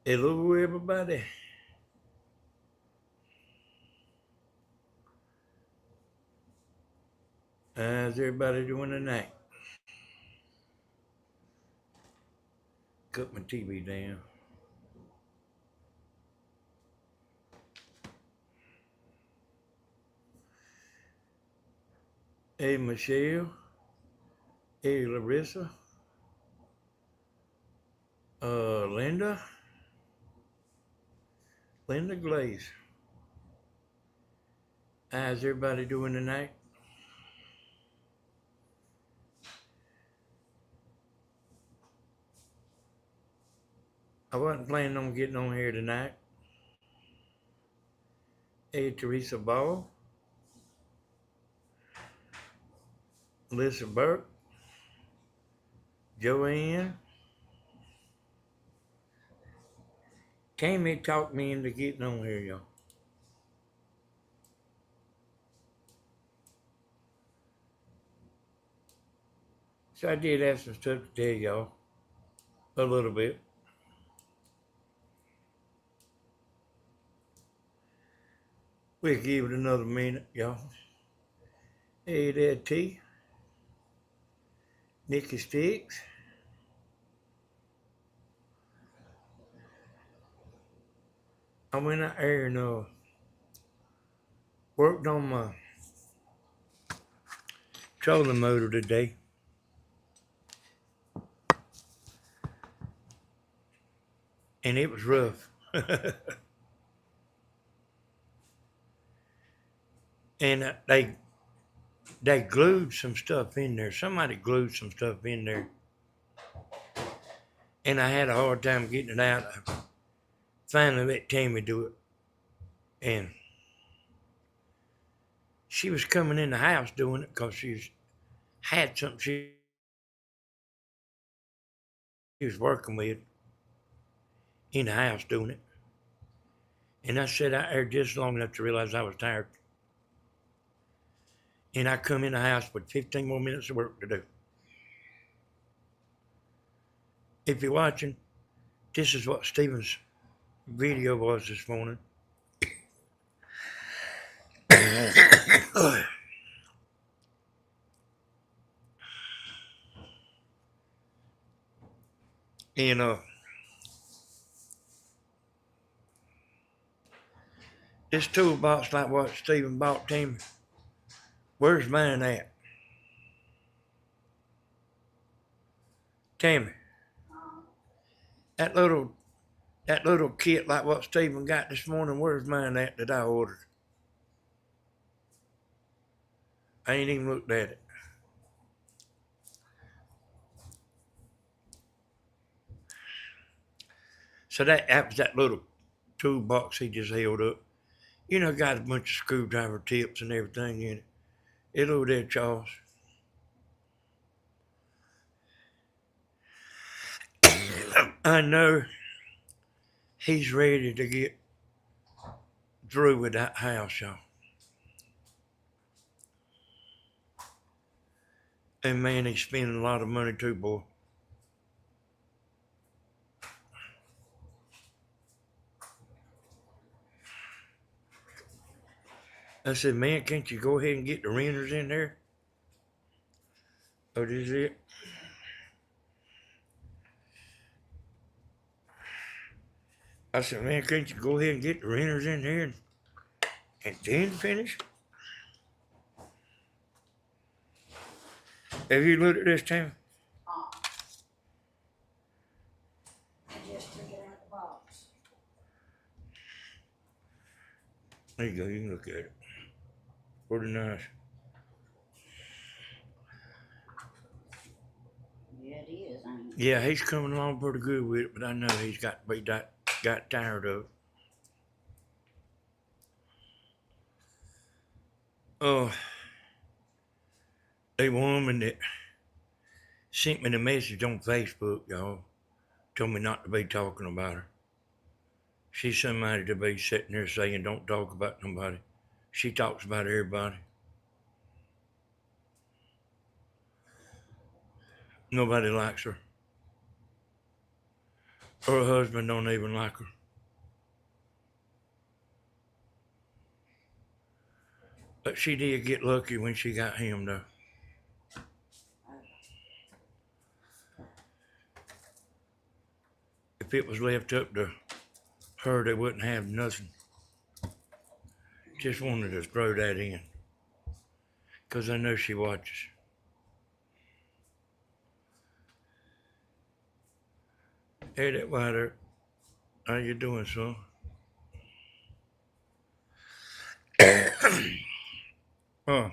Hello, everybody. How's everybody doing tonight? Cut my TV down. Hey, Michelle. Hey, Larissa. Linda. Linda Glaze. How's everybody doing tonight? I wasn't planning on getting on here tonight. Hey, Teresa Ball. Melissa Burke. Joanne. Tammy talked me into getting on here, y'all. So I did have some stuff to tell y'all. A little bit. We'll give it another minute, y'all. Hey there, T. Nikki Sticks. I went out there and worked on my trolling motor today. And it was rough. And they glued some stuff in there. Somebody glued some stuff in there. And I had a hard time getting it out. I finally let Tammy do it. And she was coming in the house doing it because she had something she was working with in the house doing it. And I sat out there just long enough to realize I was tired. And I come in the house with 15 more minutes of work to do. If you're watching, this is what Stephen's video was this morning. And this toolbox like what Stephen bought Tammy, where's mine at? Tammy, that little kit like what Stephen got this morning, where's mine at that I ordered? I ain't even looked at it. So that was that little toolbox he just held up. You know, got a bunch of screwdriver tips and everything in it. It's over there, Charles. I know he's ready to get through with that house, y'all. And man, he's spending a lot of money too, boy. I said, man, can't you go ahead and get the renters in there? Oh, this is it? I said, man, can't you go ahead and get the renters in here and then finish? Have you looked at this, Tammy? I just took it out the box. There you go, you can look at it. Pretty nice. Yeah, it is, ain't it? Yeah, he's coming along pretty good with it, but I know he's got tired of it. Oh, a woman that sent me the message on Facebook, y'all, told me not to be talking about her. She's somebody to be sitting there saying, don't talk about nobody. She talks about everybody. Nobody likes her. Her husband don't even like her. But she did get lucky when she got him, though. If it was left up to her, they wouldn't have nothing. Just wanted to throw that in. Because I know she watches. Hey, that Whiter. How you doing, son? Oh.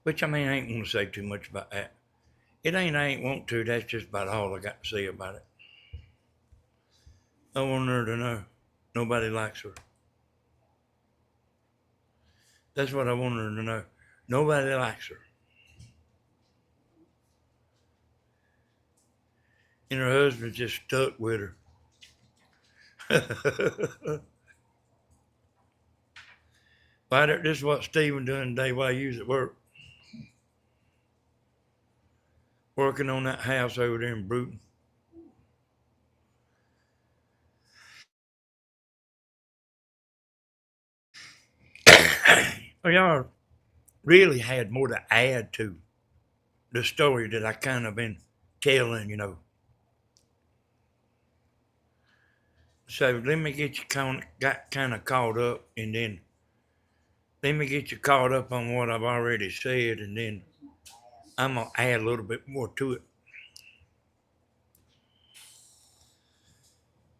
Which, I mean, I ain't want to say too much about that. It ain't I ain't want to. That's just about all I got to say about it. I want her to know nobody likes her. That's what I want her to know. Nobody likes her. And her husband just stuck with her. This is what Stephen doing today while he was at work. Working on that house over there in Bruton. Y'all really had more to add to the story that I kind of been telling, So let me get you kind of caught up, and then let me get you caught up on what I've already said, and then I'm gonna add a little bit more to it.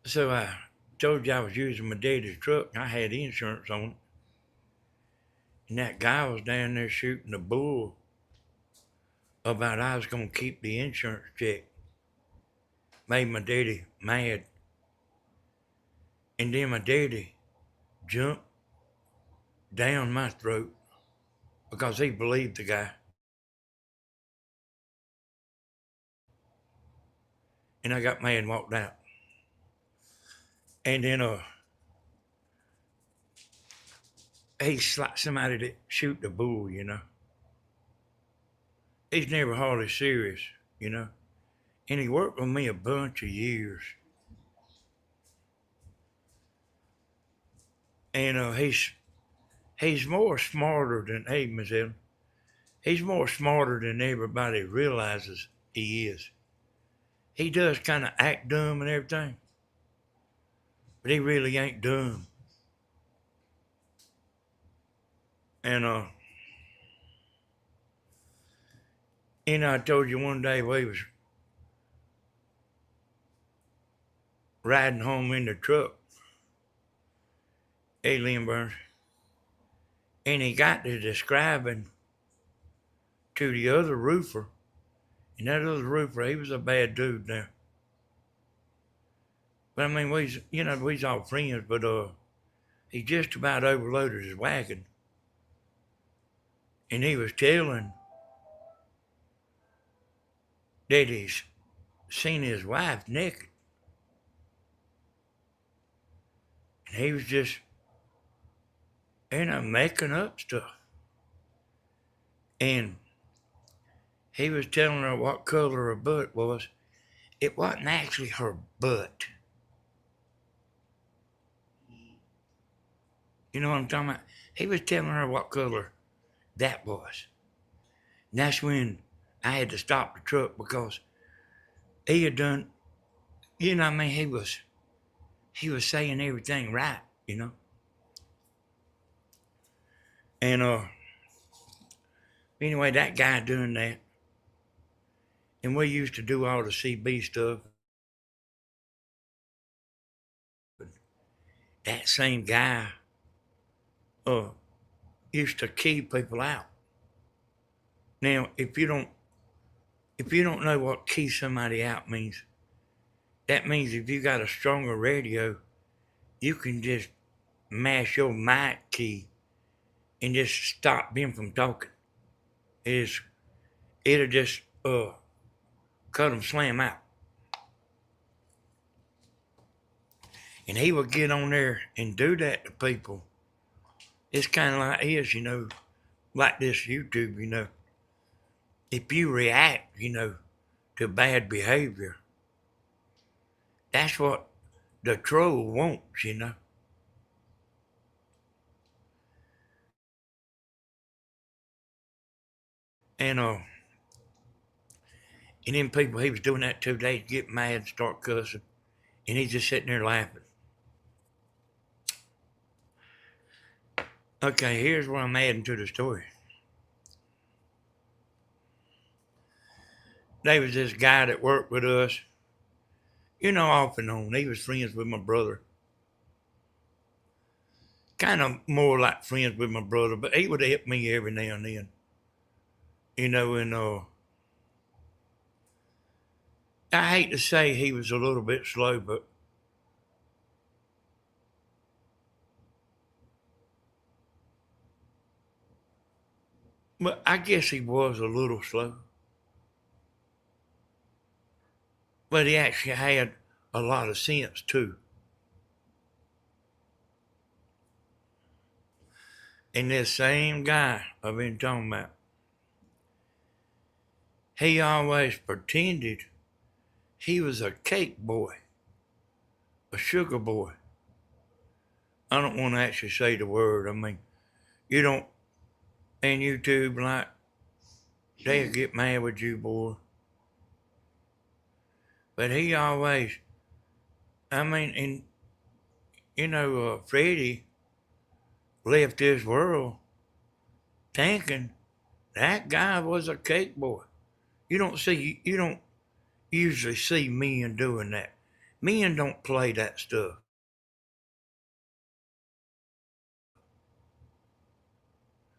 So I told you I was using my daddy's truck, and I had insurance on it, and that guy was down there shooting the bull about I was gonna keep the insurance check. Made my daddy mad, and then my daddy jumped down my throat because he believed the guy. And I got mad and walked out. And then he's like somebody that shoot the bull. He's never hardly serious. And he worked with me a bunch of years. And he's more smarter than hey, Miss Ellen. He's more smarter than everybody realizes he is. He does kind of act dumb and everything, but he really ain't dumb. And I told you one day we was riding home in the truck, Alien Burns, and he got to describing to the other roofer, and that other roofer, he was a bad dude now. But I mean, we's all friends, but he just about overloaded his wagon, and he was telling that he's seen his wife naked, and he was just, making up stuff, and he was telling her what color her butt was. It wasn't actually her butt. You know what I'm talking about? He was telling her what color that was. And that's when I had to stop the truck because he had done, I mean, he was saying everything right. And anyway, that guy doing that, and we used to do all the CB stuff. That same guy used to key people out. Now, if you don't know what key somebody out means, that means if you got a stronger radio, you can just mash your mic key and just stop them from talking. It'll just cut them slam out. And he would get on there and do that to people. It's kind of like his, like this YouTube. If you react, to bad behavior, That's what the troll wants, you know. And and then people he was doing that to, they'd get mad and start cussing. And he's just sitting there laughing. Okay, here's what I'm adding to the story. There was this guy that worked with us, off and on. He was friends with my brother. Kind of more like friends with my brother, but he would help me every now and then. And I hate to say he was a little bit slow, but I guess he was a little slow. But he actually had a lot of sense too. And this same guy I've been talking about, he always pretended he was a cake boy, a sugar boy. I don't want to actually say the word. I mean, you don't, in YouTube, like, they'll get mad with you, boy. But he always, I mean, and, Freddie left this world thinking that guy was a cake boy. You don't usually see men doing that. Men don't play that stuff.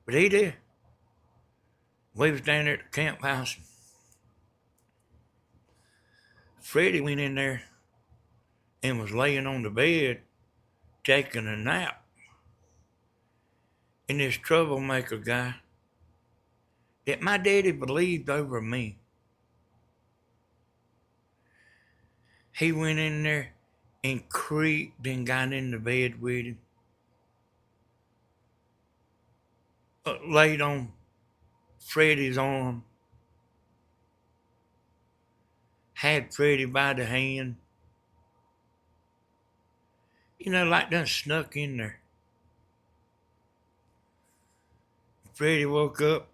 But he did. We was down there at the camp house. Freddie went in there and was laying on the bed taking a nap. And this troublemaker guy that my daddy believed over me, he went in there and creeped and got in the bed with him, laid on Freddie's arm, had Freddie by the hand, like done snuck in there. Freddie woke up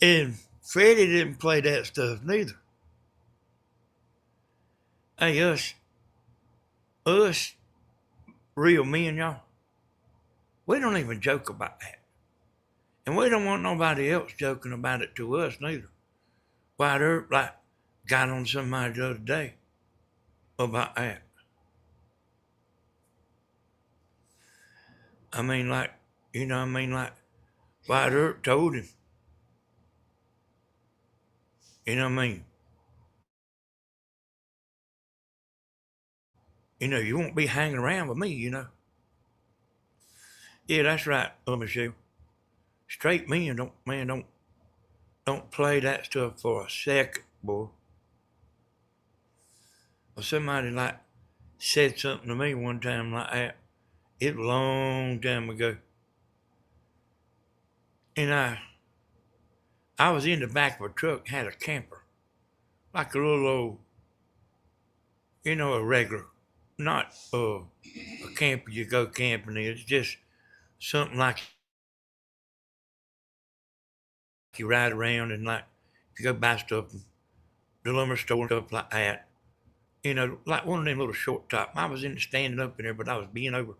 and Freddie didn't play that stuff neither. Hey, us real men, y'all, we don't even joke about that. And we don't want nobody else joking about it to us neither. White Earp like got on somebody the other day about that. I mean, like, like White Earp told him, you know what I mean? You won't be hanging around with me. Yeah, that's right, Michelle. Straight men don't play that stuff for a second, boy. Well, somebody like said something to me one time like that. It was a long time ago. And I was in the back of a truck, had a camper. Like a little old, a regular, not a camper you go camping in. It's just something like you ride around and like you go buy stuff, the lumber store and stuff like that. Like one of them little short top. I was in the standing up in there, but I was bent over.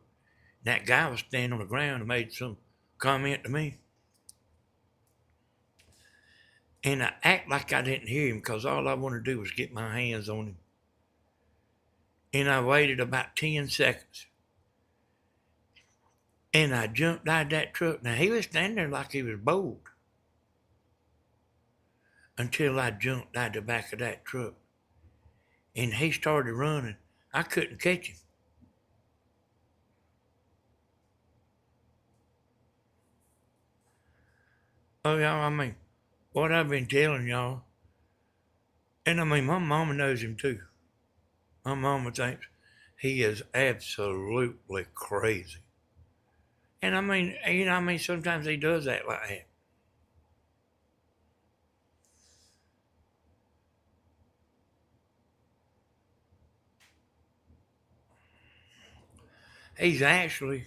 That guy was standing on the ground and made some comment to me. And I act like I didn't hear him because all I wanted to do was get my hands on him. And I waited about 10 seconds. And I jumped out of that truck. Now he was standing there like he was bold. Until I jumped out the back of that truck. And he started running. I couldn't catch him. Oh, y'all, I mean, what I've been telling y'all, and I mean, my mama knows him too. My mama thinks he is absolutely crazy. And I mean, sometimes he does act like that. He's actually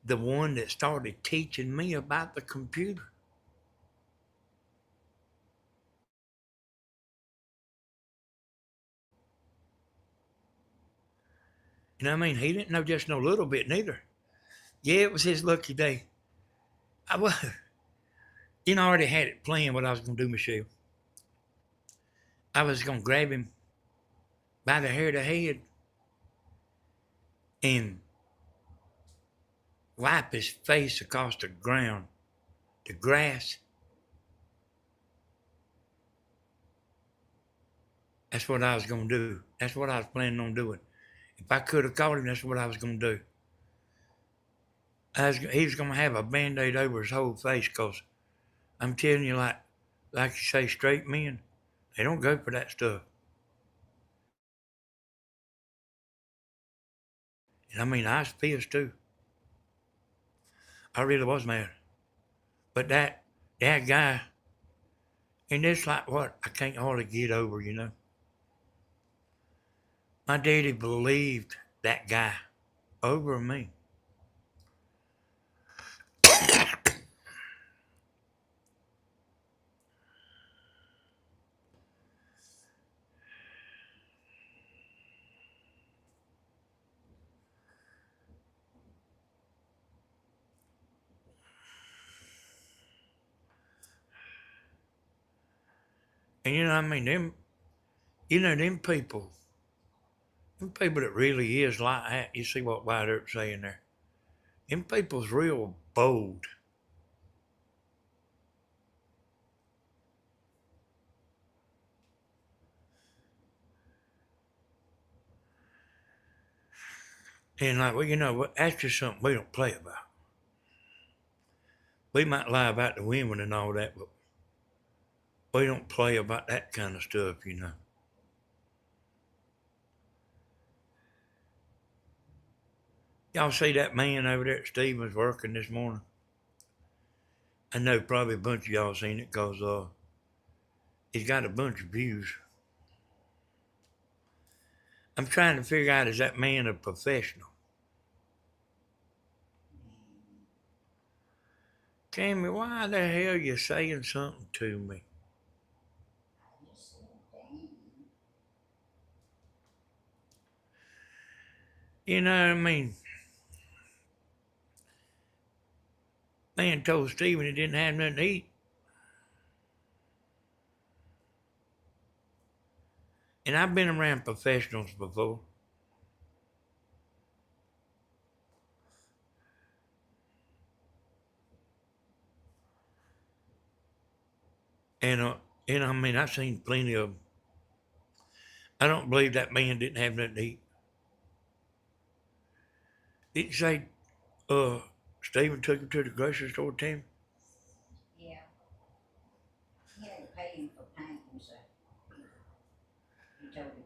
the one that started teaching me about the computer. And I mean, he didn't know just no little bit neither. Yeah, it was his lucky day. I was, I already had it planned what I was going to do, Michelle. I was going to grab him by the hair of the head and wipe his face across the ground, the grass. That's what I was going to do. That's what I was planning on doing. If I could have caught him, that's what I was going to do. He was going to have a Band-Aid over his whole face because I'm telling you, like you say, straight men, they don't go for that stuff. And I mean, I was pissed too. I really was mad. But that guy, and it's like what I can't hardly get over. My daddy believed that guy over me. And I mean, them people that really is like that, you see what White Earth's saying there. Them people's real bold. And like, well, that's just something we don't play about. We might lie about the women and all that, but we don't play about that kind of stuff. Y'all see that man over there at Stevens working this morning? I know probably a bunch of y'all seen it because he's got a bunch of views. I'm trying to figure out, is that man a professional? Tammy, why the hell you saying something to me? You know what I mean? Man told Steven he didn't have nothing to eat. And I've been around professionals before. And I mean, I've seen plenty of them. I don't believe that man didn't have nothing to eat. Did you say Steven took him to the grocery store, Tim? Yeah. He had to pay him for painting, so he told him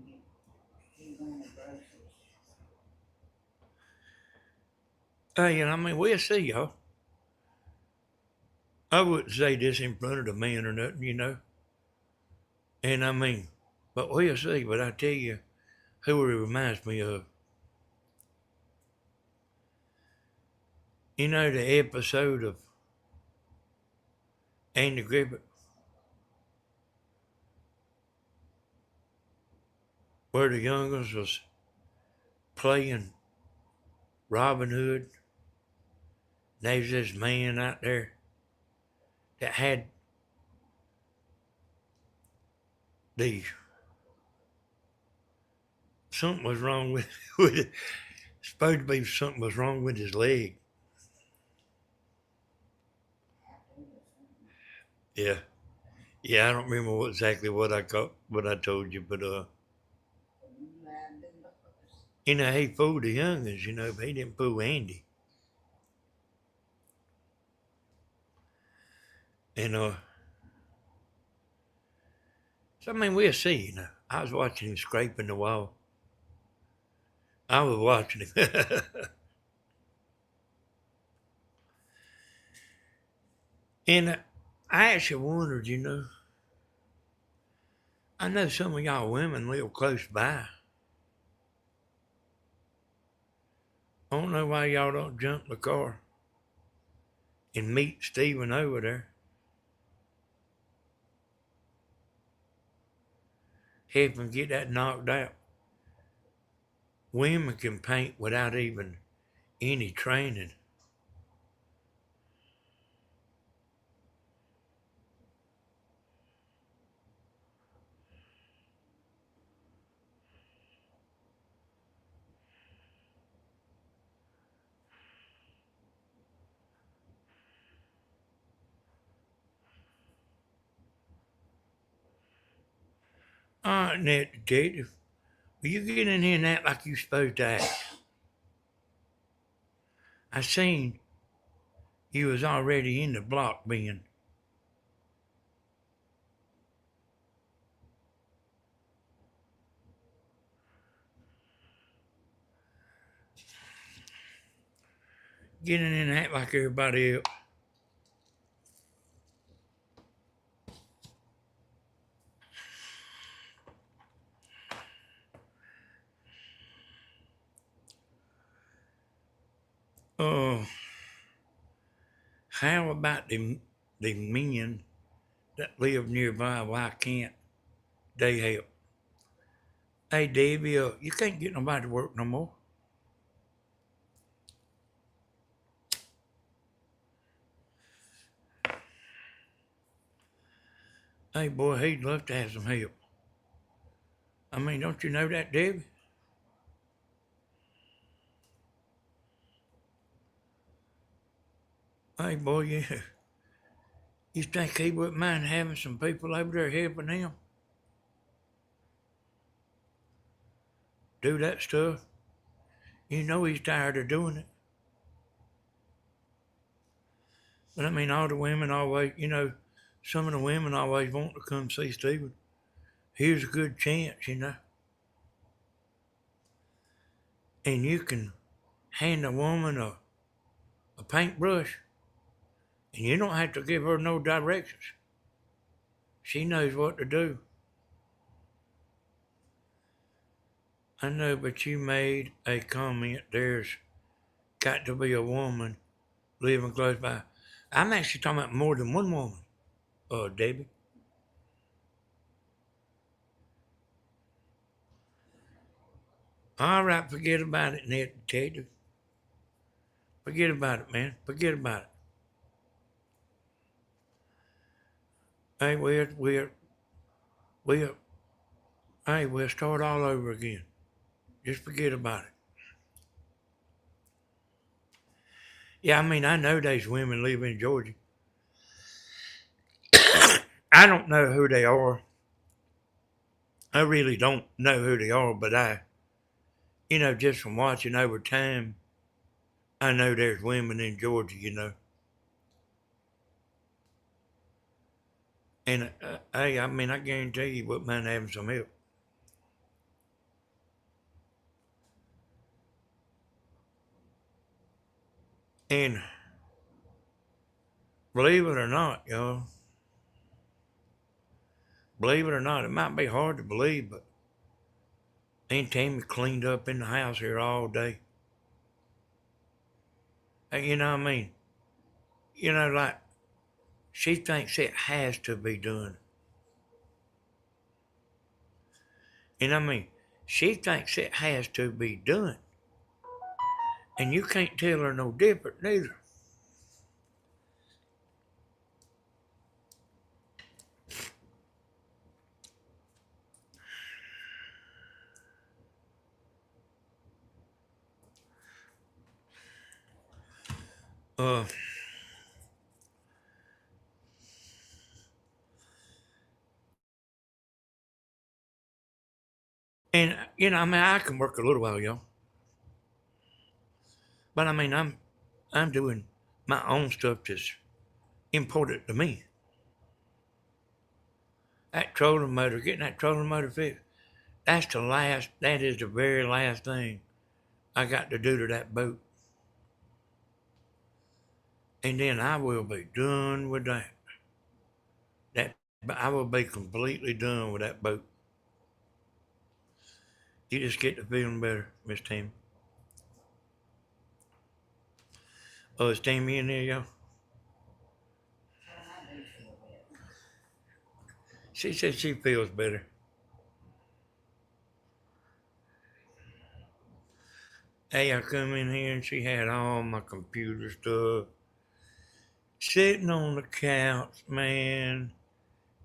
he wanted groceries. I mean, we'll see, y'all. I wouldn't say this in front of the man or nothing. And I mean, but we'll see. But I tell you, who it reminds me of. The episode of Andy Griffith where the youngers was playing Robin Hood. There's this man out there that had the something was wrong with it. Supposed to be something was wrong with his leg. Yeah. Yeah, I don't remember exactly what I told you, but he fooled the youngins, but he didn't fool Andy. And so I mean we'll see. I was watching him scraping the wall. I was watching him. And I actually wondered, I know some of y'all women live close by. I don't know why y'all don't jump in the car and meet Stephen over there. Help him get that knocked out. Women can paint without even any training. All right, Ned Detective, will you get in here and act like you supposed to act? I seen you was already in the block bin. Get in and act like everybody else. Uh, how about the men that live nearby? Why can't they help? Hey, Davy, you can't get nobody to work no more. Hey, boy, he'd love to have some help. I mean, don't you know that, Davy? Hey, boy, yeah. You think he wouldn't mind having some people over there helping him do that stuff? You know he's tired of doing it. But I mean, all the women always, some of the women always want to come see Stephen. Here's a good chance. And you can hand a woman a paintbrush and you don't have to give her no directions. She knows what to do. I know, but you made a comment. There's got to be a woman living close by. I'm actually talking about more than one woman, Debbie. All right, forget about it, Ned Detective. Forget about it, man. Forget about it. Hey, we'll, we'll start all over again. Just forget about it. Yeah, I mean, I know there's women living in Georgia. I don't know who they are. I really don't know who they are, but just from watching over time, I know there's women in Georgia. And hey, I mean, I guarantee you wouldn't mind having some help. And believe it or not, y'all, believe it or not, it might be hard to believe, but Aunt Tammy cleaned up in the house here all day. Hey, you know what I mean? Like she thinks it has to be done. And I mean, she thinks it has to be done. And you can't tell her no different neither. Uh, and I mean, I can work a little while, y'all. But I mean, I'm doing my own stuff that's important to me. That trolling motor, getting that trolling motor fixed, that is the very last thing I got to do to that boat. And then I will be done with that. I will be completely done with that boat. You just get to feeling better, Miss Tammy. Oh, is Tammy in there, y'all? Tell him I do feel better. She said she feels better. Hey, I come in here and she had all my computer stuff sitting on the couch, man.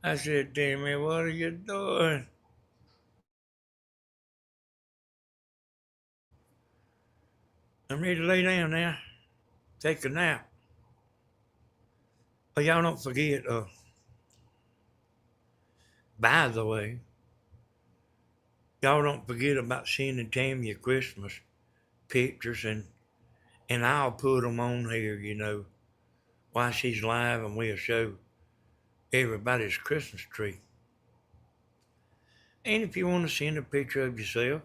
I said, Tammy, what are you doing? I'm ready to lay down now. Take a nap. But y'all don't forget, by the way, y'all don't forget about sending Tammy your Christmas pictures and I'll put them on here, while she's live and we'll show everybody's Christmas tree. And if you want to send a picture of yourself,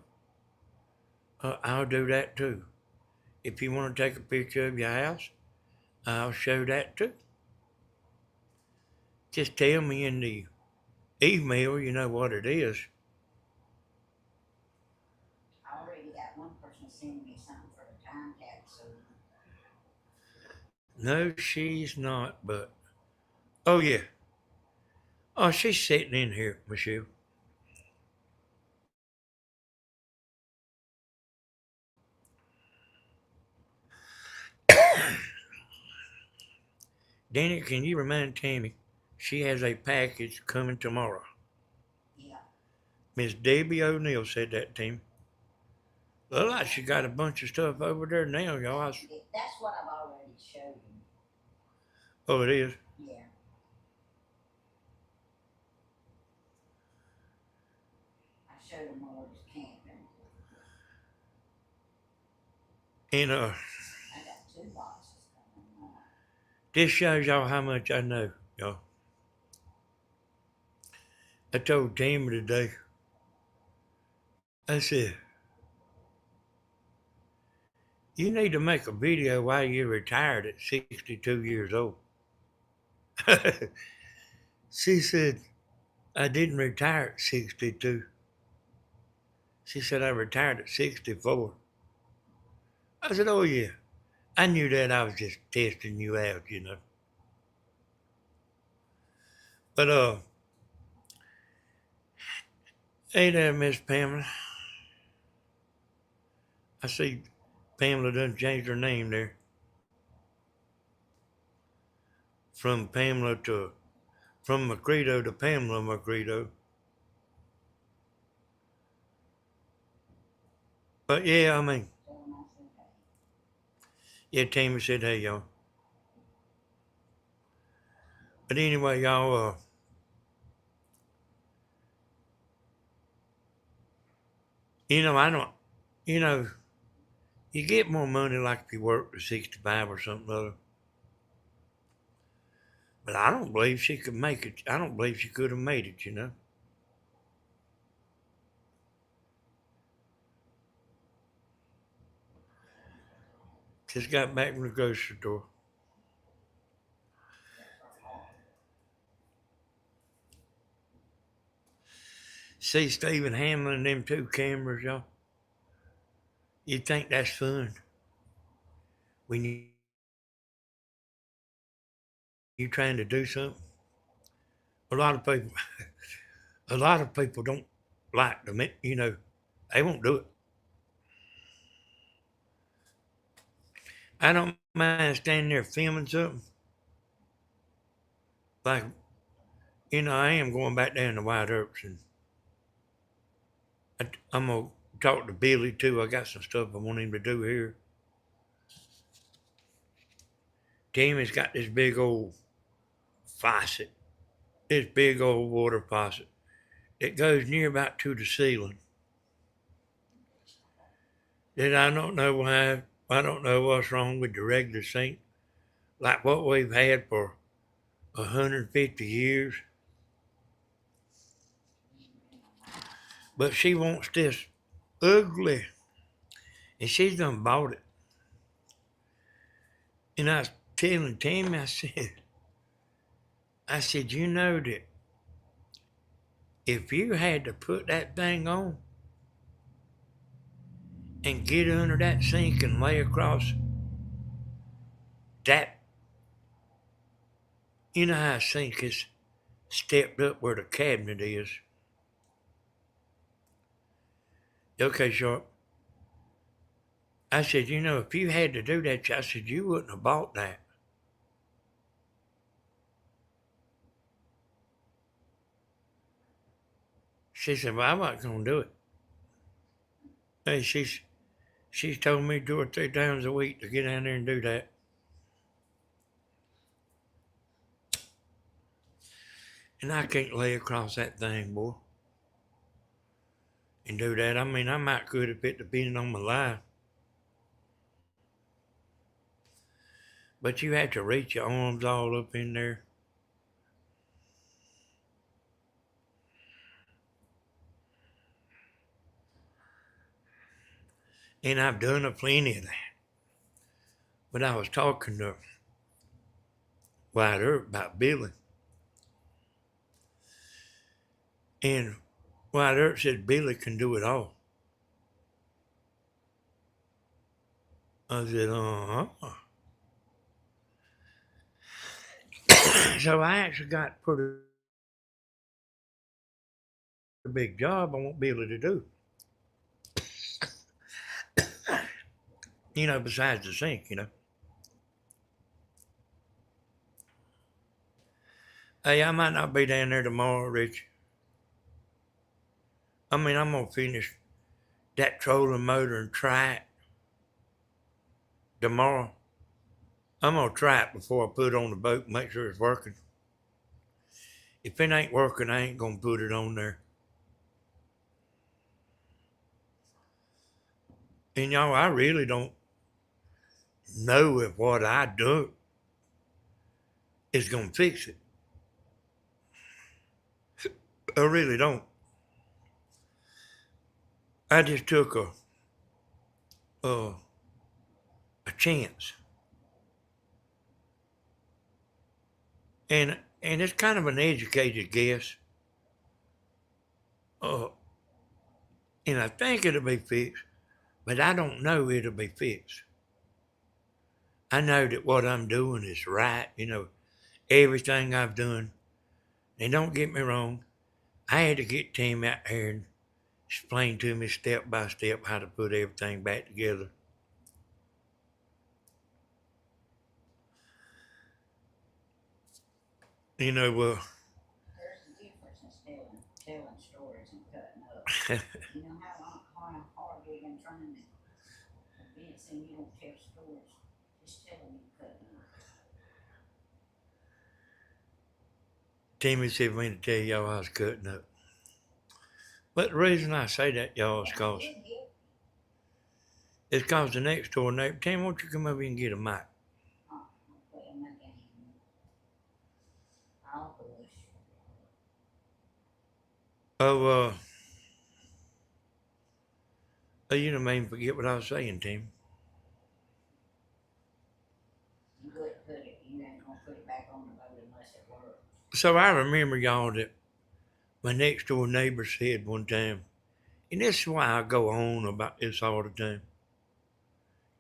I'll do that too. If you want to take a picture of your house, I'll show that too. Just tell me in the email, you know what it is. I already got one person sending me something for the time capsule. No, she's not, but. Oh, yeah. Oh, she's sitting in here, Michelle. Danny, can you remind Tammy she has a package coming tomorrow? Yeah. Miss Debbie O'Neill said that to me. Look like she got a bunch of stuff over there now, y'all. That's what I've already showed him. Oh, it is? Yeah. I showed him where I was camping. And I got 2 boxes coming. this shows y'all how much I know, y'all. I told Tammy today, I said, you need to make a video while you're retired at 62 years old. She said, I didn't retire at 62. She said, I retired at 64. I said, oh, yeah. I knew that. I was just testing you out. But, hey there, Miss Pamela. I see Pamela done changed her name there. From Macredo to Pamela Macredo. But yeah, I mean, yeah, Tammy said, hey, y'all. But anyway, y'all, I don't, you know, you get more money like if you work to 65 or something other. But I don't believe she could make it. I don't believe she could have made it. Just got back from the grocery store. See Stephen handling them 2 cameras, y'all. You think that's fun when you trying to do something? A lot of people, a lot of people don't like they won't do it. I don't mind standing there filming something. Like, I am going back down to White Oaks and I'm going to talk to Billy too. I got some stuff I want him to do here. Timmy's got this big old faucet, this big old water faucet. It goes near about to the ceiling. That I don't know why, I don't know what's wrong with the regular sink, like what we've had for 150 years. But she wants this ugly, and she's done bought it. And I was telling Tammy, I said, you know that if you had to put that thing on and get under that sink and lay across that, you know how a sink is stepped up where the cabinet is. Okay, Sharp. I said, you know, if you had to do that, I said, you wouldn't have bought that. She said, well, I'm not going to do it. Hey, she's told me 2 or 3 times a week to get down there and do that. And I can't lay across that thing, boy, and do that. I mean, I might could if it depended on my life. But you have to reach your arms all up in there. And I've done a plenty of that. But I was talking to White Earp about Billy. And White Earp said Billy can do it all. I said, uh-huh. So I actually got a pretty big job I want Billy to do. You know, besides the sink, you know. Hey, I might not be down there tomorrow, Rich. I mean, I'm going to finish that trolling motor and try it tomorrow. I'm going to try it before I put it on the boat and make sure it's working. If it ain't working, I ain't going to put it on there. And y'all, I really don't know if what I do is going to fix it. I really don't. I just took a chance. And it's kind of an educated guess. Uh, and I think it'll be fixed, but I don't know it'll be fixed. I know that what I'm doing is right, you know, everything I've done. And don't get me wrong, I had to get Tim out here and explain to me step by step how to put everything back together. You know, There's a difference in telling stories and cutting up. You know how hard we've been trying to convince him you don't tell stories. Just tell him you're cutting up. Timmy said for me to tell y'all I was cutting up. But the reason I say that, y'all, is because the next door neighbor, Tim, won't you come over here and get a mic? I'm playing my game. I'll push. Oh, you don't mean forget what I was saying, Tim. You couldn't put it, you ain't gonna put it back on the boat unless it works. So I remember, y'all, that my next door neighbor said one time, and this is why I go on about this all the time.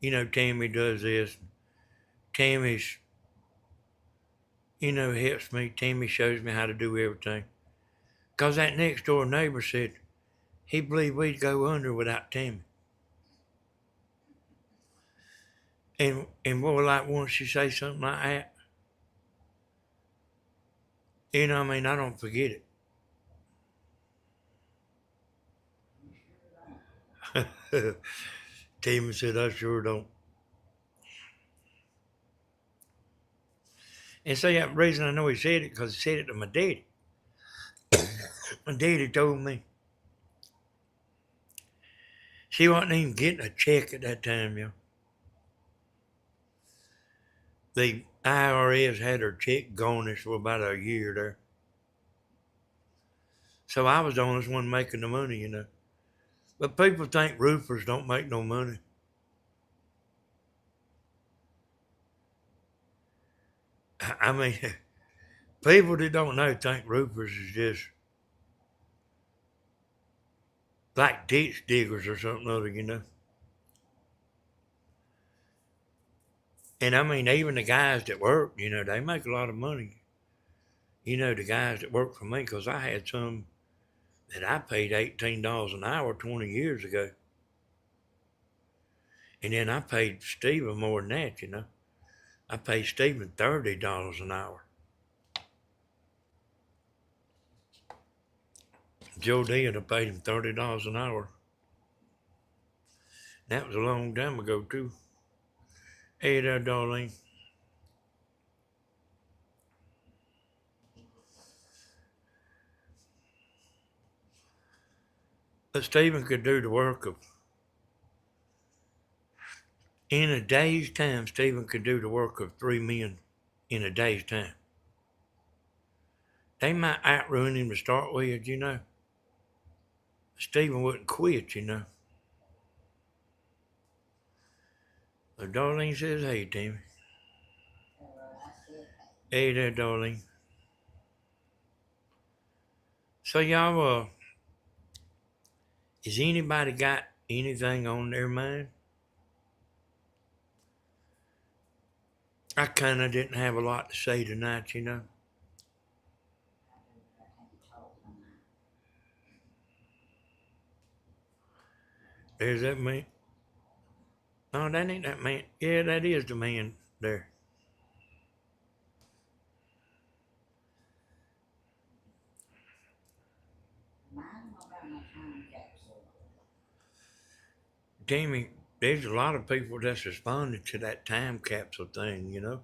You know, Tammy does this. Tammy's, you know, helps me. Tammy shows me how to do everything. Because that next door neighbor said he believed we'd go under without Tammy. And boy, like once you say something like that, you know, I mean, I don't forget it. Tammy said, I sure don't. And so that reason I know he said it, because he said it to my daddy. My daddy told me she wasn't even getting a check at that time, yo. The IRS had her check garnished for about a year there. So I was the only one making the money, you know. But people think roofers don't make no money. I mean, people that don't know think roofers is just like ditch diggers or something other, you know. And I mean, even the guys that work, they make a lot of money. The guys that work for me, because I had some that I paid $18 an hour 20 years ago. And then I paid Steven more than that. I paid Steven $30 an hour. Joe Dean, I paid him $30 an hour. That was a long time ago, too. Hey there, darling. But Steven could do the work of, in a day's time, Steven could do the work of 3 men in a day's time. They might outrun him to start with. Steven wouldn't quit. So Darlene says, hey, Timmy. Hey there, Darlene. So y'all, has anybody got anything on their mind? I kind of didn't have a lot to say tonight. There's that man. No, that ain't that man. Yeah, that is the man there. Jamie, there's a lot of people that's responded to that time capsule thing.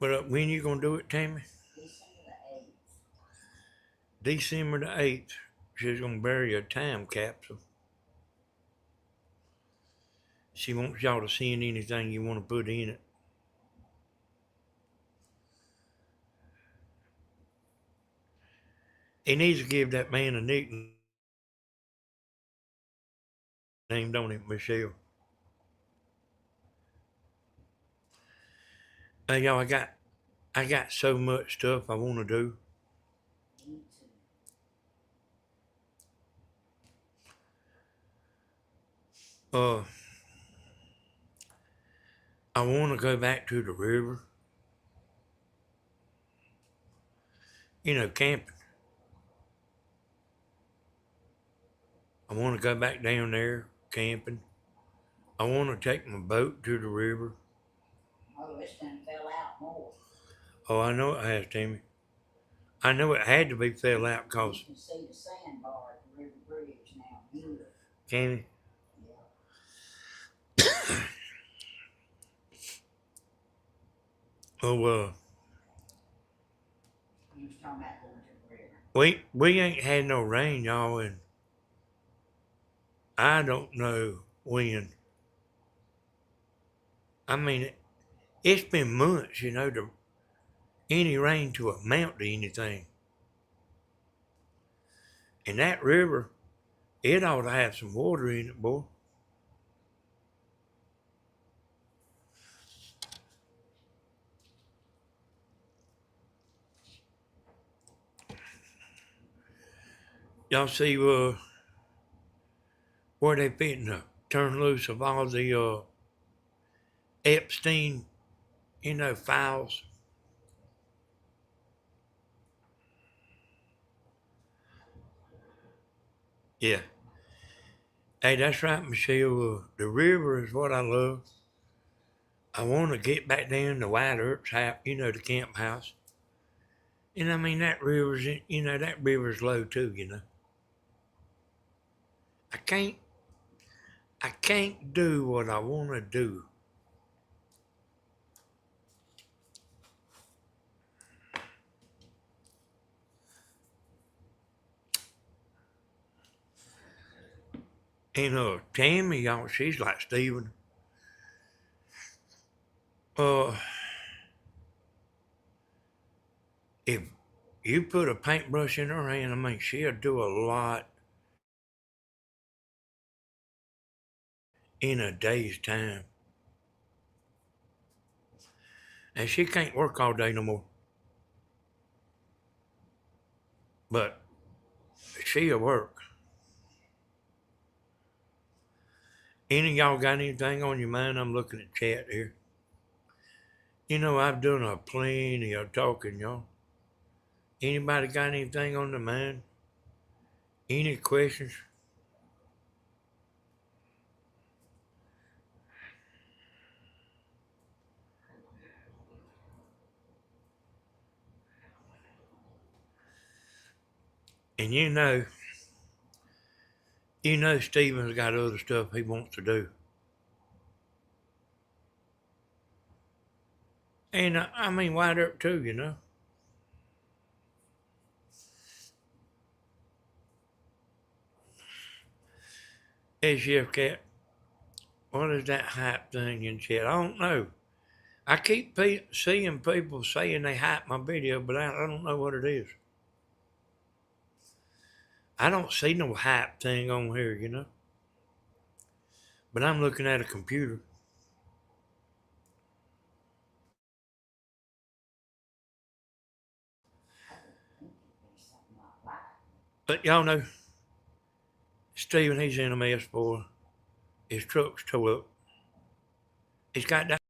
But when you gonna do it, Tammy? December the 8th. She's gonna bury a time capsule. She wants y'all to send anything you want to put in it. He needs to give that man a nickname, don't it, Michelle? Hey, y'all, I got so much stuff I want to do. Uh, I want to go back to the river. Camping. I want to go back down there camping. I want to take my boat to the river. Oh, this done fell out more. Oh, I know it has, Timmy. I know it had to be fell out because. You can see the sandbar at the river bridge now. Good. Can you? Yeah. Oh, You was talking about going to the river. we ain't had no rain, y'all, and I don't know when. I mean, it's been months, to any rain to amount to anything. And that river, it ought to have some water in it, boy. Y'all see where they fitting to turn loose of all the Epstein, files. Yeah. Hey, that's right, Michelle. The river is what I love. I want to get back down to White Earth's house, the camp house. And I mean, that river's low too. I can't, I can't do what I want to do. And Tammy, y'all, she's like Steven. Uh, if you put a paintbrush in her hand, I mean, she'll do a lot in a day's time. And she can't work all day no more. But she'll work. Any of y'all got anything on your mind? I'm looking at chat here. You know, I've done a plenty of talking, y'all. Anybody got anything on their mind? Any questions? And you know Steven's got other stuff he wants to do. And I mean, wide up too, you know. Hey, Chef Cat, what is that hype thing in chat? I don't know. I keep seeing people saying they hype my video, but I don't know what it is. I don't see no hype thing on here, you know. But I'm looking at a computer. I would think it'd be something like that. But y'all know, Steven, he's in a mess, boy. His truck's towed up. He's got that.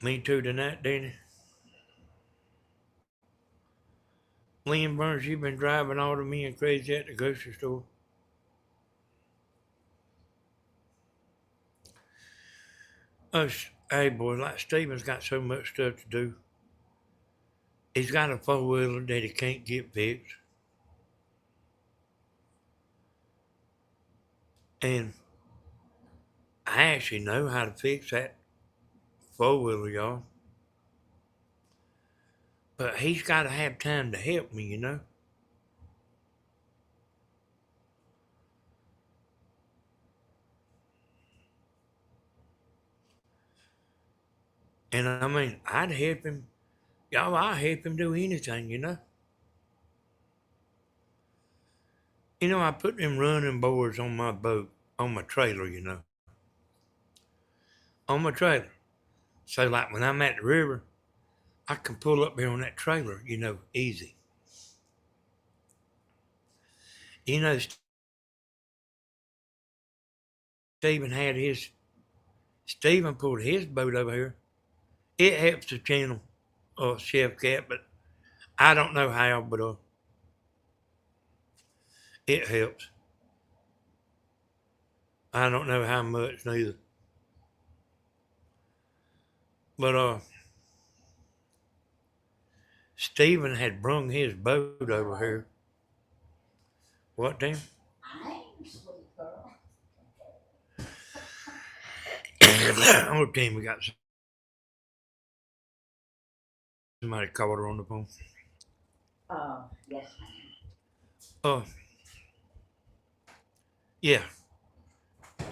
Me too tonight, Danny. Lynn Burns, you've been driving all of me and crazy at the grocery store. Us, hey boy, like Steven's got so much stuff to do. He's got a four-wheeler that he can't get fixed. And I actually know how to fix that four-wheeler, y'all. But he's got to have time to help me, you know. And I mean, I'd help him. Y'all, I'll help him do anything, you know. You know, I put them running boards on my boat, on my trailer, you know. On my trailer. So, like, when I'm at the river, I can pull up there on that trailer, you know, easy. You know, Stephen pulled his boat over here. It helps the channel, Chef Cat, but I don't know how, but it helps. I don't know how much neither. But Stephen had brung his boat over here. What, Tim? I ain't sweet girl. Oh, Tim, we got somebody called her on the phone. Yes, ma'am. Uh, yeah.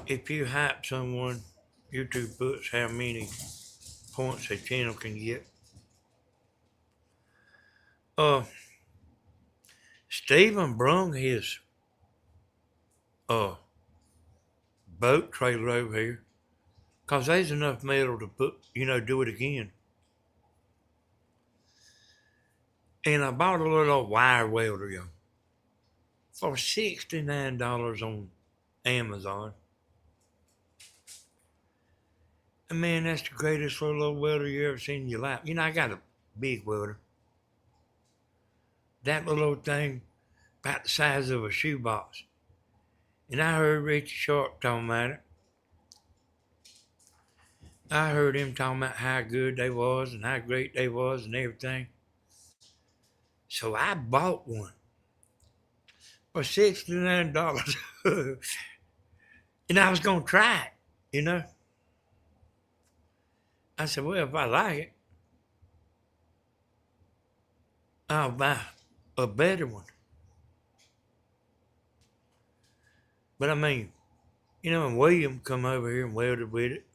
If you hype someone, YouTube puts how many points a channel can get. Uh, Stephen brung his uh boat trailer over here, 'cause there's enough metal to put, you know, do it again. And I bought a little wire welder, yo, for $69 on Amazon. And man, that's the greatest little old welder you ever seen in your life. You know, I got a big welder. That little old thing, about the size of a shoebox. And I heard Richie Sharp talking about it. I heard him talking about how good they was and how great they was and everything. So I bought one for $69. And I was gonna try it, you know. I said, well, if I like it, I'll buy a better one. But I mean, you know, when William come over here and welded with it,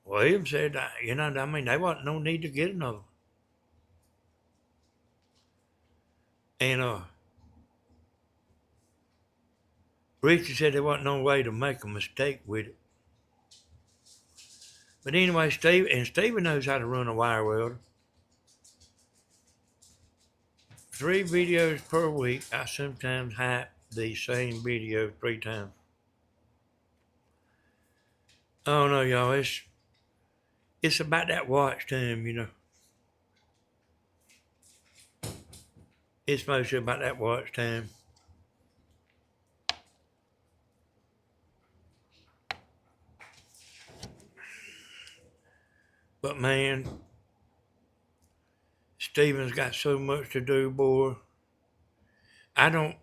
William said, you know, I mean, there wasn't no need to get another one. And Richard said there wasn't no way to make a mistake with it. But anyway, Stephen knows how to run a wire welder. 3 videos per week. I sometimes hype the same video 3 times. Oh no, y'all, it's about that watch time, you know. It's mostly about that watch time. But man, Steven's got so much to do, boy. I don't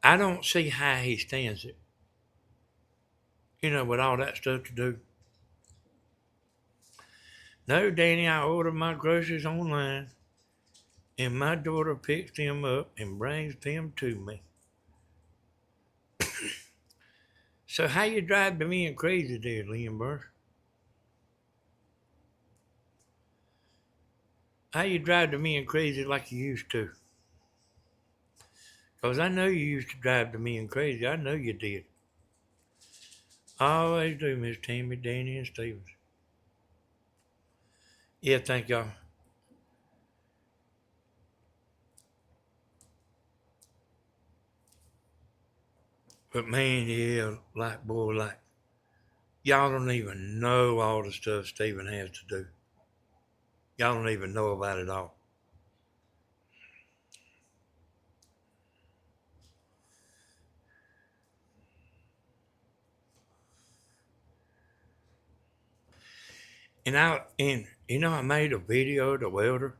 I don't see how he stands it. You know, with all that stuff to do. No, Danny, I order my groceries online and my daughter picks them up and brings them to me. So how you drive to me and crazy there, Liam Burr? How you drive to me and crazy like you used to? 'Cause I know you used to drive to me and crazy. I know you did. I always do, Miss Tammy, Danny, and Stevens. Yeah, thank y'all. But man, yeah, like boy, like y'all don't even know all the stuff Steven has to do. Y'all don't even know about it all. And you know I made a video of the welder.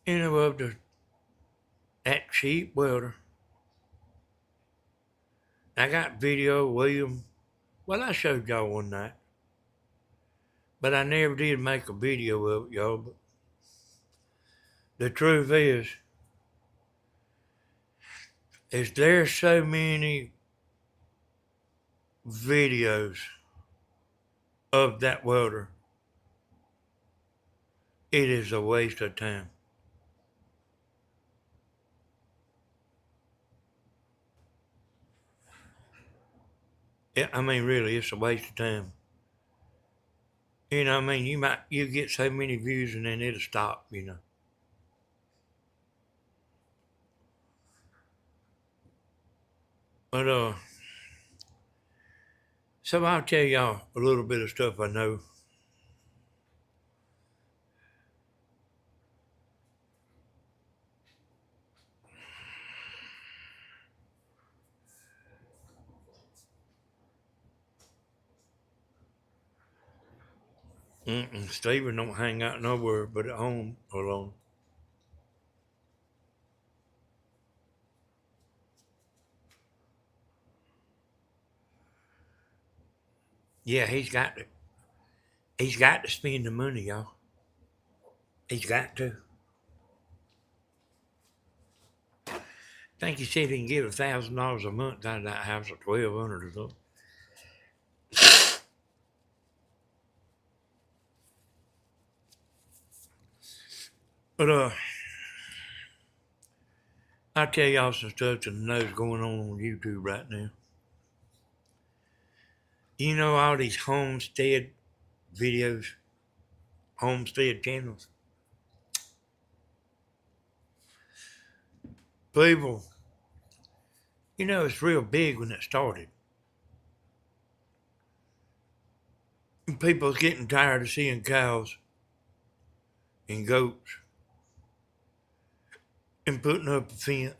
You know of that cheap welder. I got video of William. Well, I showed y'all one night, but I never did make a video of it, y'all. But the truth is there's so many videos of that welder. It is a waste of time. Yeah, I mean, really, it's a waste of time. You know, I mean, you get so many views and then it'll stop. You know, but so I'll tell y'all a little bit of stuff I know. Steven don't hang out nowhere but at home alone. Yeah, he's got to spend the money, y'all. He's got to. I think he said he can get $1,000 a month out of that house, or 1,200 or something. But I'll tell y'all some stuff to know going on YouTube right now. You know all these homestead videos, homestead channels. People, you know it's real big when it started. And people's getting tired of seeing cows and goats and putting up a fence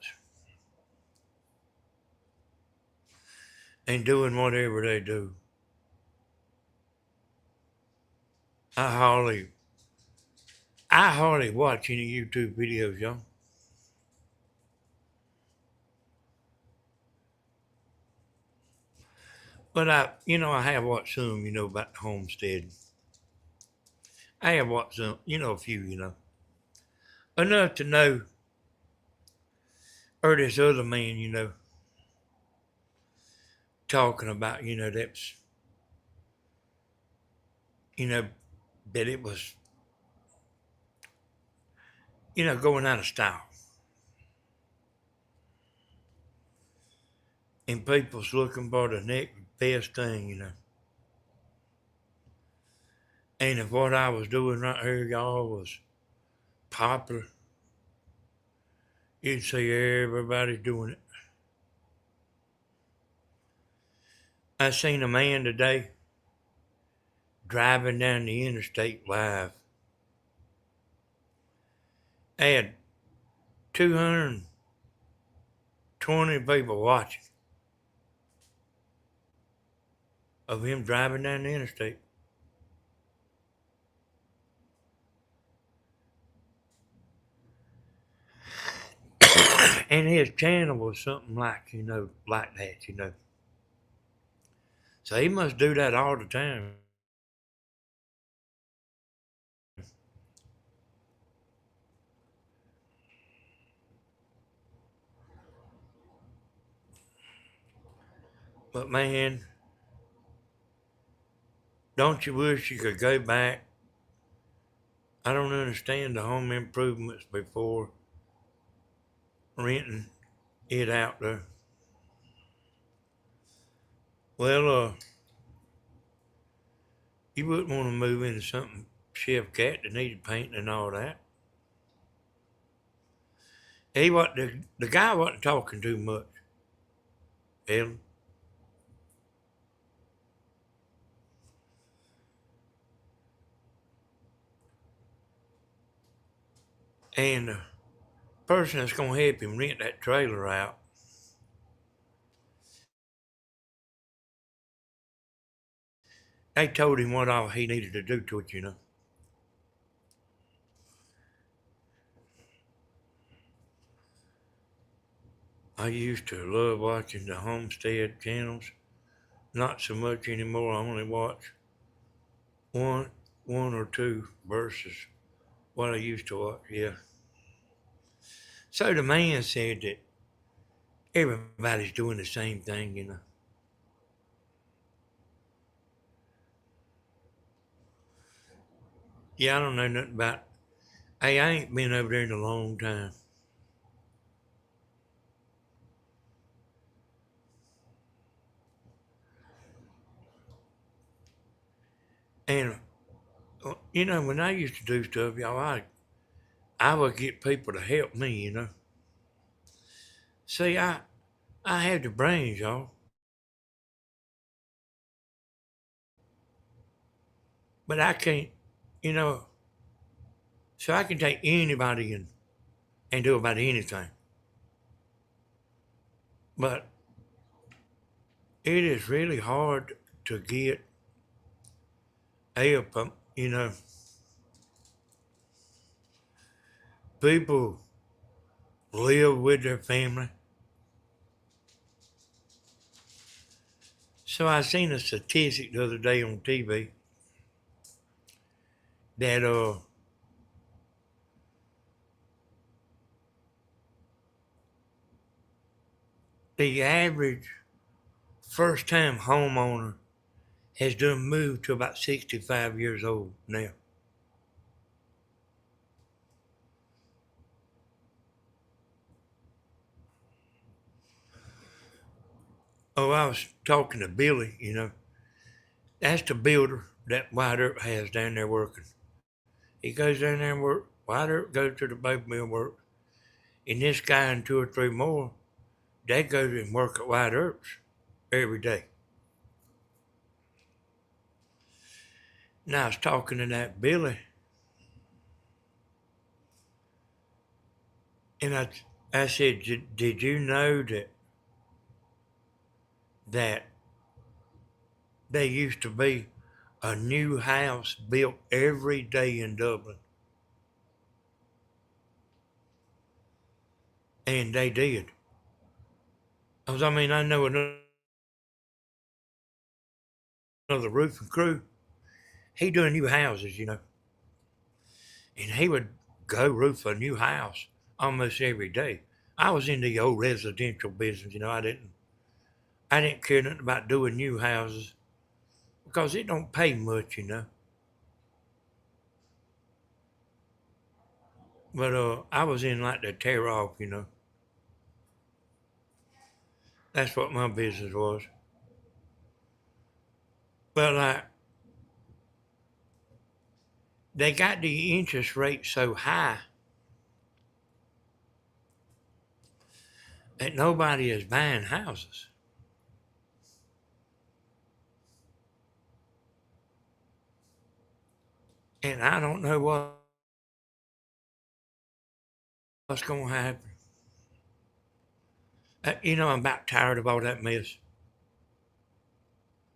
and doing whatever they do. I hardly, I hardly watch any YouTube videos, y'all. But I have watched some, about the homestead. I have watched some, a few, enough to know, or this other man, talking about, that's, you know, that it was, going out of style. And people's looking for the next best thing, And if what I was doing right here, y'all, was popular, you'd see everybody's doing it. I seen a man today driving down the interstate live. I had 220 people watching of him driving down the interstate. And his channel was something like, like that. So he must do that all the time. But man, don't you wish you could go back? I don't understand the home improvements before renting it out there. Well, you wouldn't want to move into something Chef Cat that needed painting and all that. The guy wasn't talking too much, Ellen. And the person that's gonna help him rent that trailer out, they told him what all he needed to do to it. I used to love watching the homestead channels. Not so much anymore. I only watch one one or two versus what I used to watch, yeah. So the man said that everybody's doing the same thing. Yeah, I don't know nothing about. Hey, I ain't been over there in a long time. And when I used to do stuff, y'all, I would get people to help me. See, I have the brains, y'all, but I can't, you know. So I can take anybody and do about anything. But it is really hard to get help. People live with their family. So I seen a statistic the other day on TV that the average first time homeowner has done moved to about 65 years old now. Oh, I was talking to Billy. That's the builder that White Earp has down there working. He goes down there and work. White Earp goes to the paper mill work. And this guy and two or three more, they go and work at White Earp's every day. And I was talking to that Billy, and I said, did you know that there used to be a new house built every day in Dublin? And they did. I know another roofing crew. He doing new houses. And he would go roof a new house almost every day. I was in the old residential business. I didn't care nothing about doing new houses because it don't pay much. But I was in like the tear off. That's what my business was. But like they got the interest rate so high that nobody is buying houses. And I don't know what's going to happen. I'm about tired of all that mess.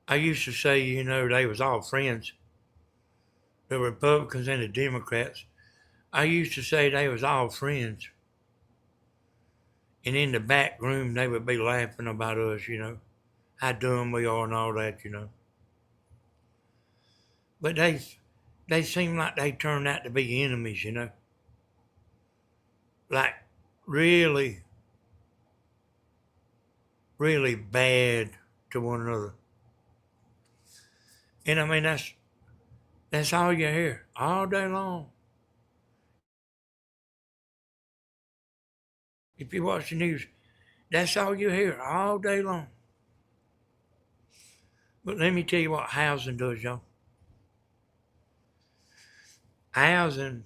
I used to say, they was all friends, the Republicans and the Democrats. I used to say they was all friends. And in the back room, they would be laughing about us, how dumb we are and all that. But they seem like they turned out to be enemies. Like really, really bad to one another. And I mean, that's all you hear all day long. If you watch the news, that's all you hear all day long. But let me tell you what housing does, y'all. Housing,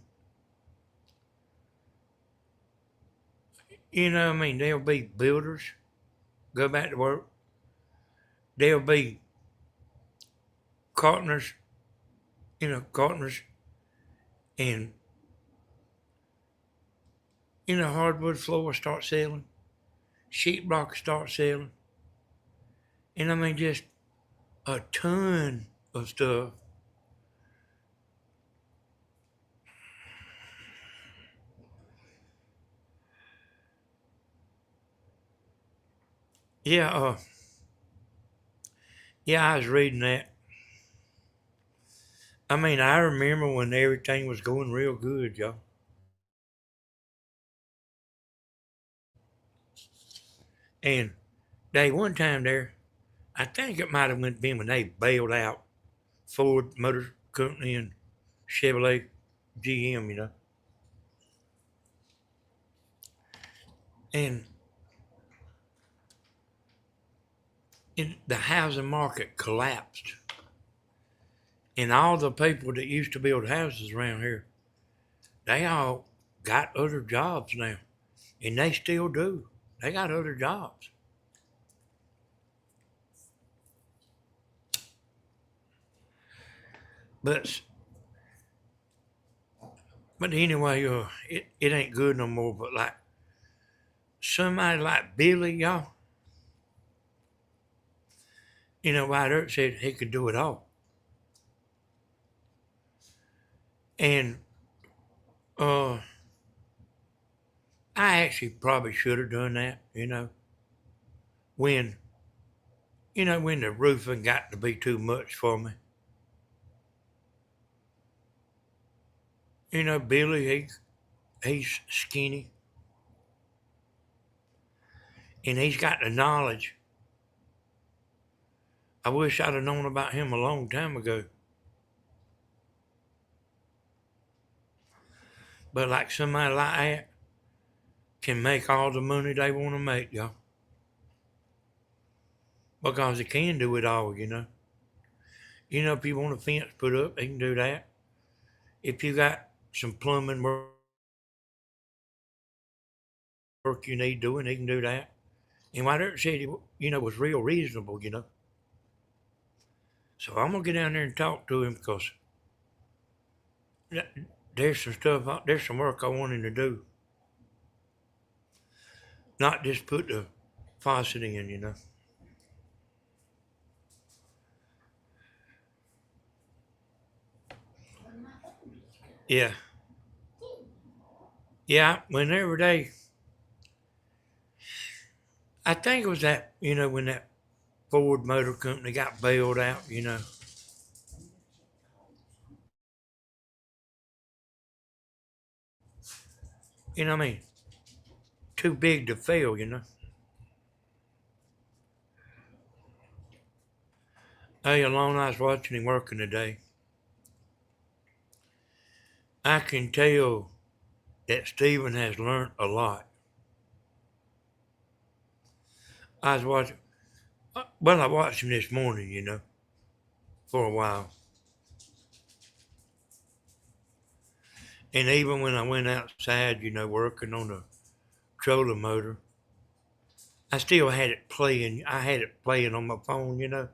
there'll be builders go back to work. There'll be carpenters, carpenters and, hardwood floors start selling. Sheetrock start selling. And I mean, just a ton of stuff. Yeah, yeah, I was reading that. I mean, I remember when everything was going real good, y'all. And day one time there, I think it might have been when they bailed out Ford Motor Company and Chevrolet GM. And the housing market collapsed. And all the people that used to build houses around here, they all got other jobs now. And they still do. They got other jobs. But anyway, it ain't good no more. But like somebody like Billy, y'all, White Earp said he could do it all. And uh, I actually probably should have done that, when when the roofing got to be too much for me. Billy, he's skinny, and he's got the knowledge. I wish I'd have known about him a long time ago. But like somebody like that can make all the money they want to make, y'all. Because he can do it all. If you want a fence put up, he can do that. If you got some plumbing work you need doing, he can do that. And White Earp said he, was real reasonable. So I'm gonna get down there and talk to him because there's some stuff, there's some work I want him to do. Not just put the faucet in. Yeah. Yeah, whenever I think it was that, when that Ford Motor Company got bailed out. I mean, too big to fail. Hey, alone, I was watching him working today. I can tell that Stephen has learned a lot. I was watching, I watched him this morning, for a while. And even when I went outside, working on the trolling motor, I still had it playing. I had it playing on my phone.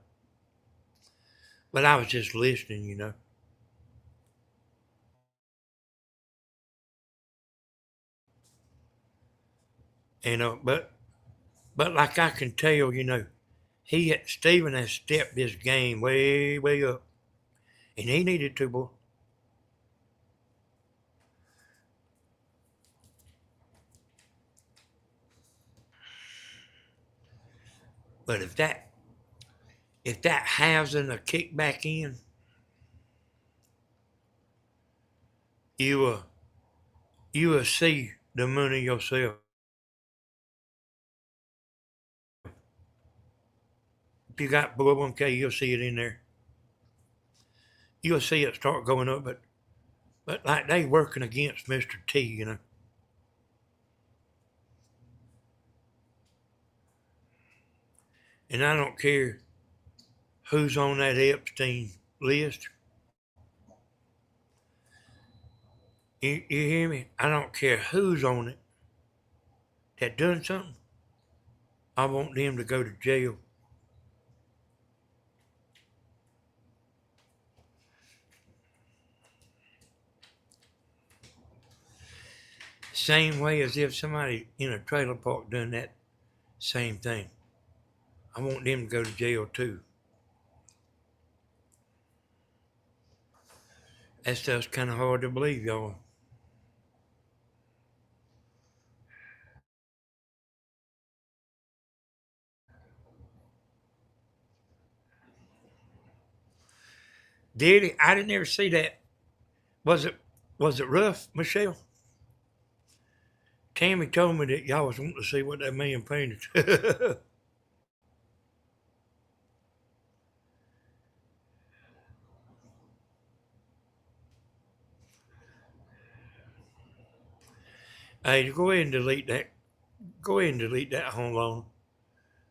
But I was just listening. And but like I can tell, Stephen has stepped his game way, way up. And he needed to, boy. But if that housing a kick back in, you you will see the money yourself. If you got 401k, you'll see it in there. You'll see it start going up, but like they working against Mr. T. And I don't care who's on that Epstein list. You hear me? I don't care who's on it that done something. I want them to go to jail. Same way as if somebody in a trailer park done that same thing. I want them to go to jail too. That stuff's kind of hard to believe, y'all. Did he? I didn't ever see that. Was it rough, Michelle? Tammy told me that y'all was wanting to see what that man painted. Hey, go ahead and delete that. Go ahead and delete that, hold on.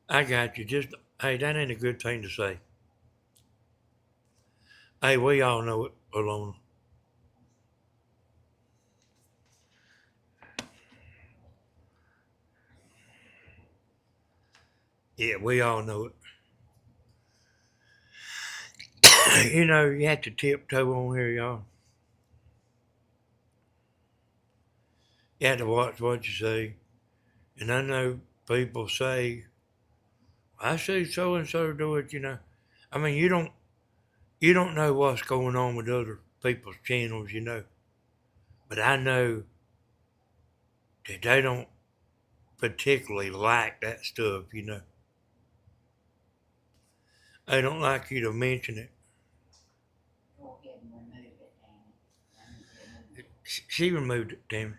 I got you. Hey, that ain't a good thing to say. Hey, we all know it, Alona. Yeah, we all know it. You have to tiptoe on here, y'all. You have to watch what you say. And I know people say, I see so and so do it. I mean, you don't know what's going on with other people's channels. But I know that they don't particularly like that stuff. They don't like you to mention it. Go ahead and remove it, Danny. She removed it, damn it.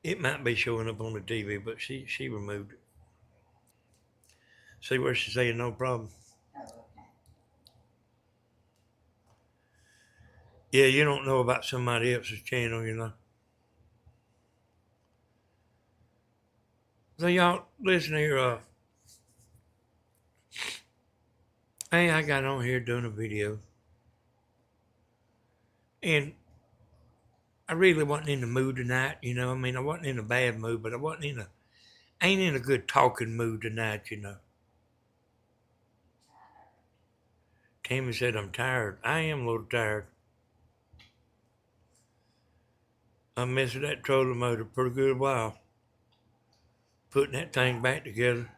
It might be showing up on the TV, but she removed it. See where she's saying no problem? Oh, okay. Yeah, you don't know about somebody else's channel. So y'all, listen here. Hey, I got on here doing a video, and I really wasn't in the mood tonight. I mean, I wasn't in a bad mood, but ain't in a good talking mood tonight. Tammy said I'm tired. I am a little tired. I'm missing that trolling motor pretty good while. Putting that thing back together.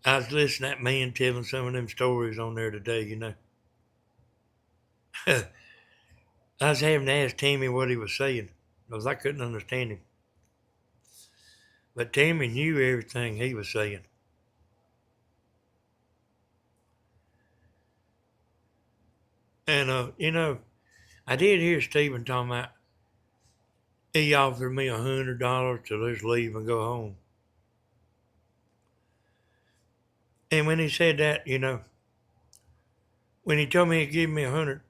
I was listening to that man telling some of them stories on there today. I was having to ask Tammy what he was saying because I couldn't understand him. But Tammy knew everything he was saying. And, I did hear Stephen talking about he offered me $100 to just leave and go home. And when he said that, when he told me he'd give me $100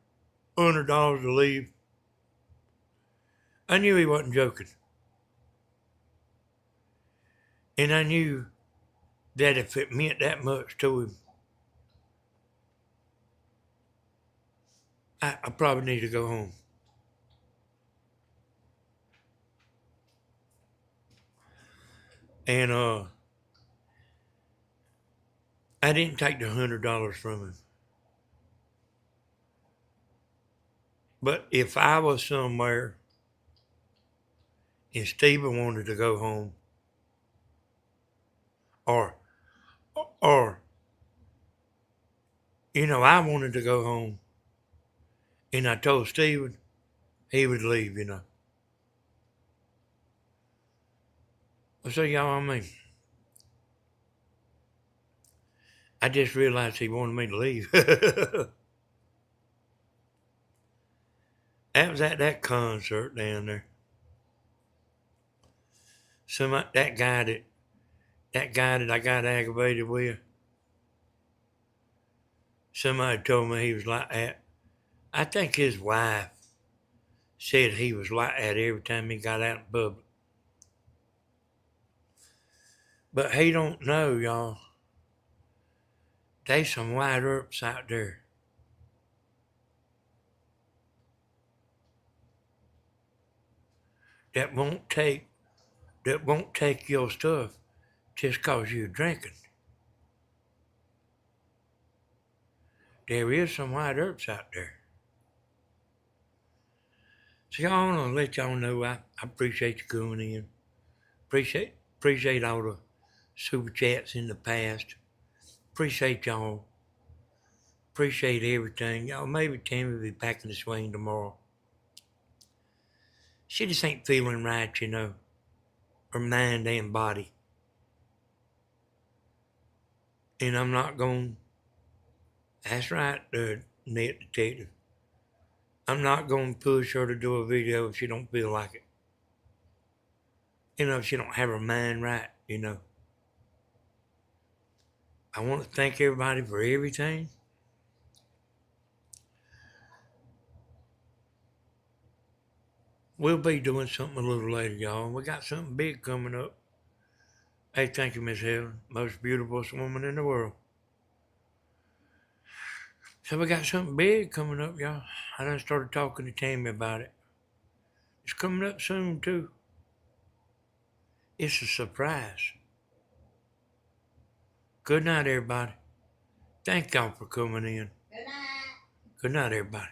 to leave, I knew he wasn't joking. And I knew that if it meant that much to him, I probably need to go home. And I didn't take the $100 from him. But if I was somewhere and Stephen wanted to go home, or or I wanted to go home, and I told Stephen, he would leave. So y'all, I mean, I just realized he wanted me to leave. That was at that concert down there. That guy that I got aggravated with, somebody told me he was like that. I think his wife said he was like that every time he got out in public. But he don't know, y'all. There's some white earps out there that won't take your stuff just 'cause you're drinking. There is some white earps out there. So y'all, I want to let y'all know I appreciate you coming in. Appreciate all the super chats in the past. Appreciate y'all. Appreciate everything. Y'all, maybe Tammy will be back in the swing tomorrow. She just ain't feeling right, her mind and body. And I'm not going, that's right, net detective. I'm not going to push her to do a video if she don't feel like it. If she don't have her mind right. I want to thank everybody for everything. We'll be doing something a little later, y'all. We got something big coming up. Hey, thank you, Miss Helen. Most beautiful woman in the world. So we got something big coming up, y'all. I done started talking to Tammy about it. It's coming up soon, too. It's a surprise. Good night, everybody. Thank y'all for coming in. Good night. Good night, everybody.